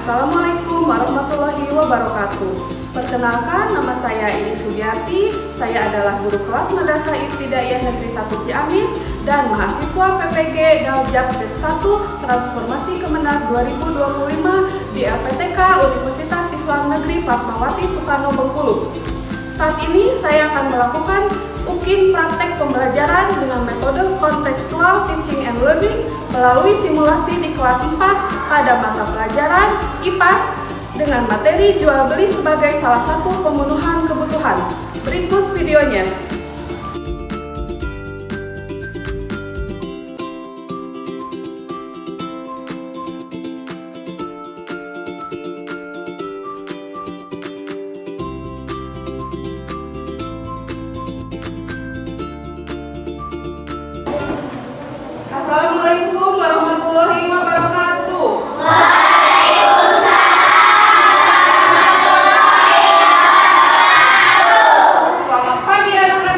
Assalamualaikum warahmatullahi wabarakatuh. Perkenalkan, nama saya Ini Sugiarti. Saya adalah guru kelas Madrasah Ibtidaiyah Negeri 1 Ciamis dan mahasiswa PPG Daljab Grade 1 Transformasi Kemenang 2025 di LPTK Universitas Islam Negeri Fatmawati Soekarno Bengkulu. Saat ini saya akan melakukan UKIN praktek pembelajaran dengan metode Contextual Teaching and Learning melalui simulasi di kelas 4 pada mata pelajaran IPAS dengan materi jual beli sebagai salah satu pemenuhan kebutuhan. Berikut videonya. Assalamualaikum warahmatullahi wabarakatuh. Selamat pagi anak-anak.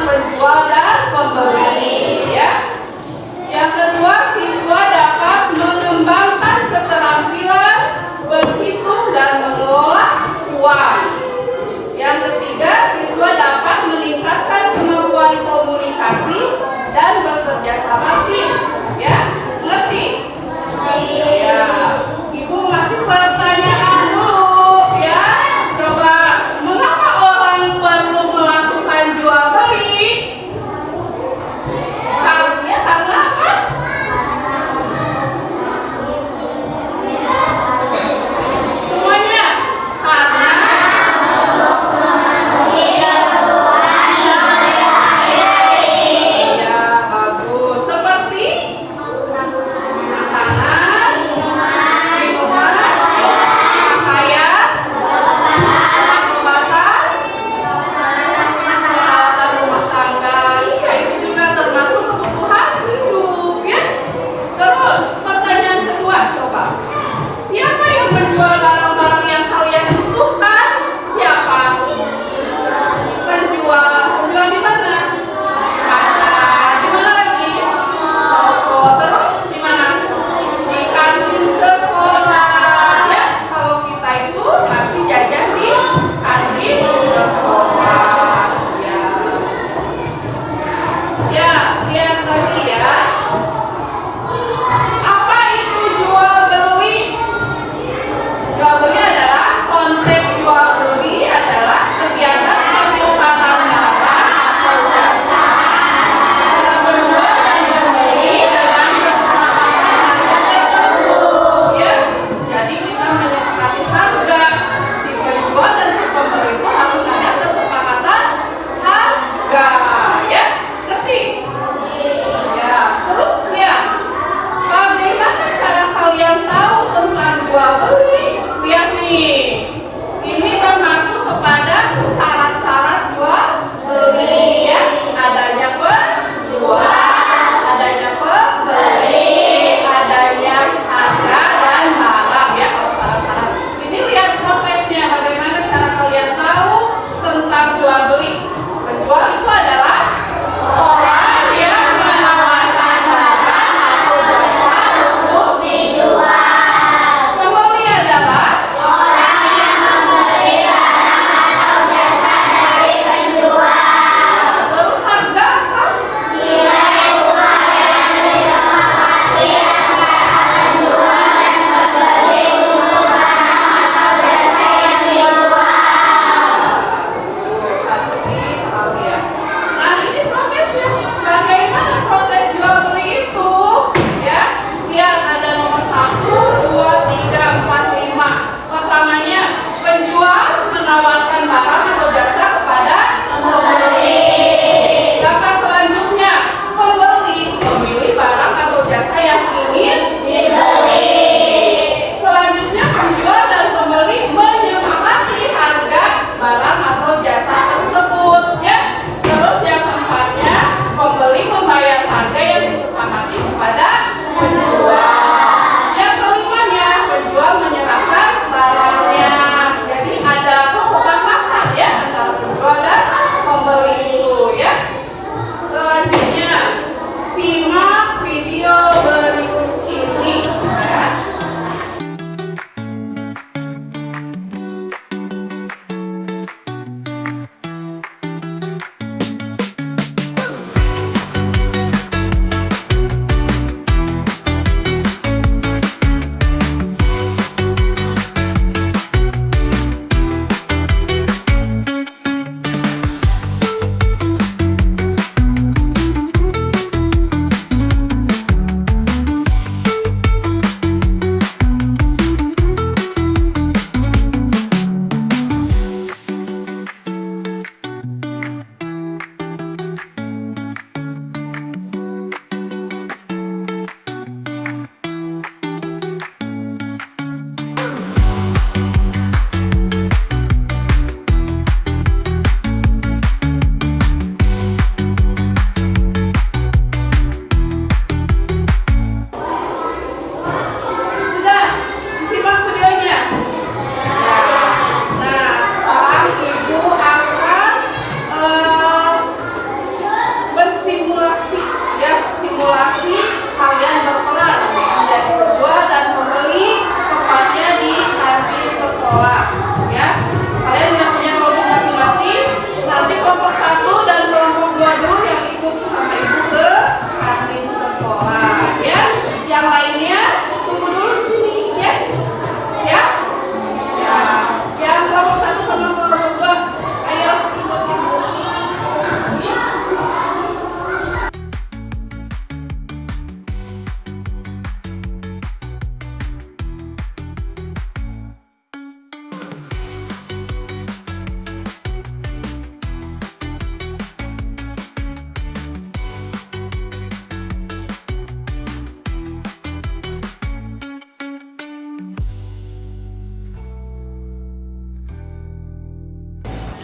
penjual dan pembeli, ya. Yang kedua, siswa dapat mengembangkan keterampilan berhitung dan mengelola uang. Yang ketiga, siswa dapat meningkatkan kemampuan komunikasi dan bekerja sama tim, ya. Ngerti? Ya. Ibu masih pertanyaan dulu, ya. Coba, mengapa orang perlu melakukan jual beli?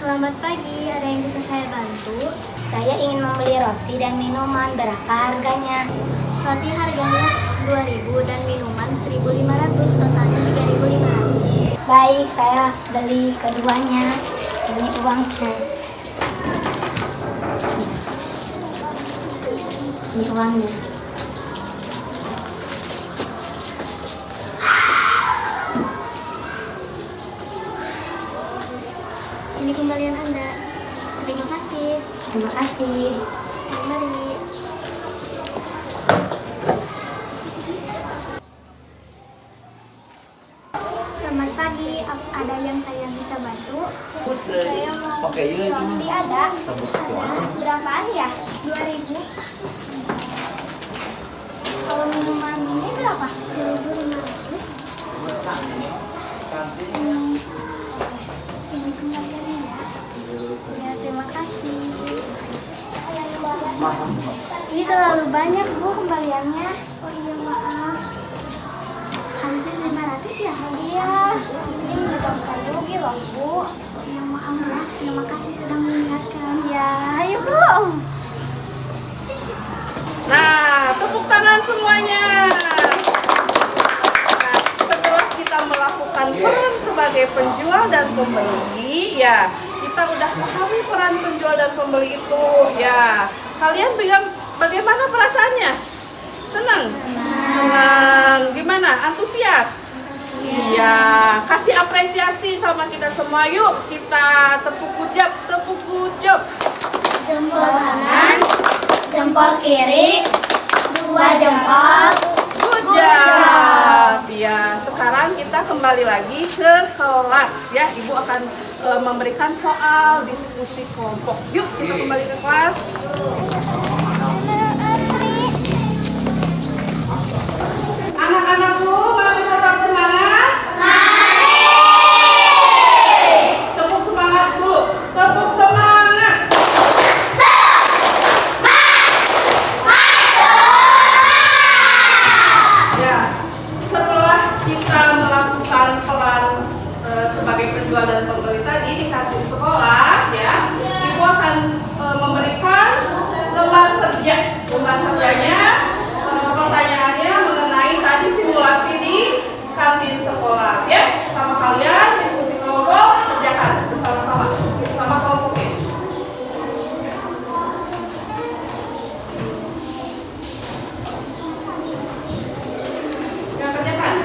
Selamat pagi, ada yang bisa saya bantu? Saya ingin membeli roti dan minuman, berapa harganya? Roti harganya 2.000 dan minuman 1.500, totalnya 3.500. Baik, saya beli keduanya. Ini uangnya. Ini uangnya. Ini kembalian Anda. Terima kasih. Terima kasih. Mari. Selamat pagi. Ada yang saya bisa bantu? Saya mau roti ada. Berapaan ya? 2.000. Kalau minuman ini berapa? 1.500. Ini semuanya ya. Ya, terima kasih. Ini terlalu banyak, Bu, kembaliannya. Oh iya, maaf. Harusnya 500 ya? Iya. Ini menyebabkan rugi loh, Bu. Ya, maaf ya. Terima kasih sudah mengingatkan. Ya, ayo, Bu. Nah, tepuk tangan semuanya. Nah, setelah kita melakukan peran sebagai penjual dan pembeli, ya kita udah pahami peran penjual dan pembeli itu. Ya, kalian bagaimana perasaannya? Senang? Senang. Gimana? Antusias? Iya, kasih apresiasi sama kita semua. Yuk, kita tepuk gujab, tepuk gujab. Jempol kanan, jempol kiri, 2 jempol. Gujab. Ya, sekarang kita kembali lagi ke kelas ya. Ibu akan memberikan soal diskusi kelompok. Yuk, kita kembali ke kelas. Anak-anakku masih tetap semangat? Tepuk semangat dulu. Tepuk semangat. Ya, setelah kita melakukan peran sebagai penjual dan pembeli tadi di kantin sekolah, ya, Ibu akan memberikan lembar kerja. Lembar kerjanya, pertanyaannya mengenai tadi simulasi di kantin sekolah, ya. Sama kalian diskusi kelompok, kerjakan bersama-sama sama kelompoknya. Yang kerjakan.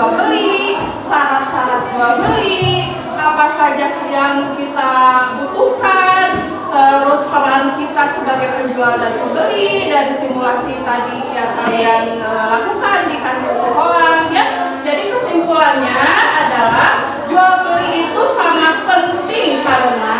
jual beli, syarat-syarat jual beli, apa saja yang kita butuhkan, terus peran kita sebagai penjual dan pembeli dari simulasi tadi yang kalian lakukan di kantin sekolah ya. Jadi kesimpulannya adalah jual beli itu sangat penting karena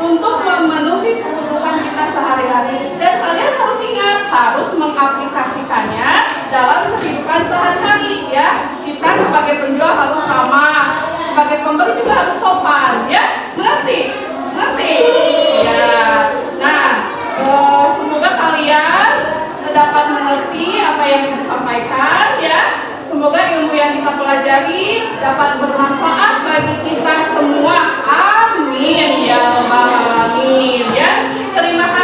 untuk memenuhi kebutuhan kita sehari-hari, dan kalian harus ingat harus mengaplikasikannya dalam kehidupan sehari-hari ya. Kita sebagai penjual harus ramah, sebagai pembeli juga harus sopan ya. Mengerti? Mengerti? Ya. Nah, semoga kalian dapat mengerti apa yang ibu sampaikan ya. Semoga ilmu yang kita pelajari dapat bermanfaat bagi kita semua. Amin ya rabbal alamin ya. Terima kasih.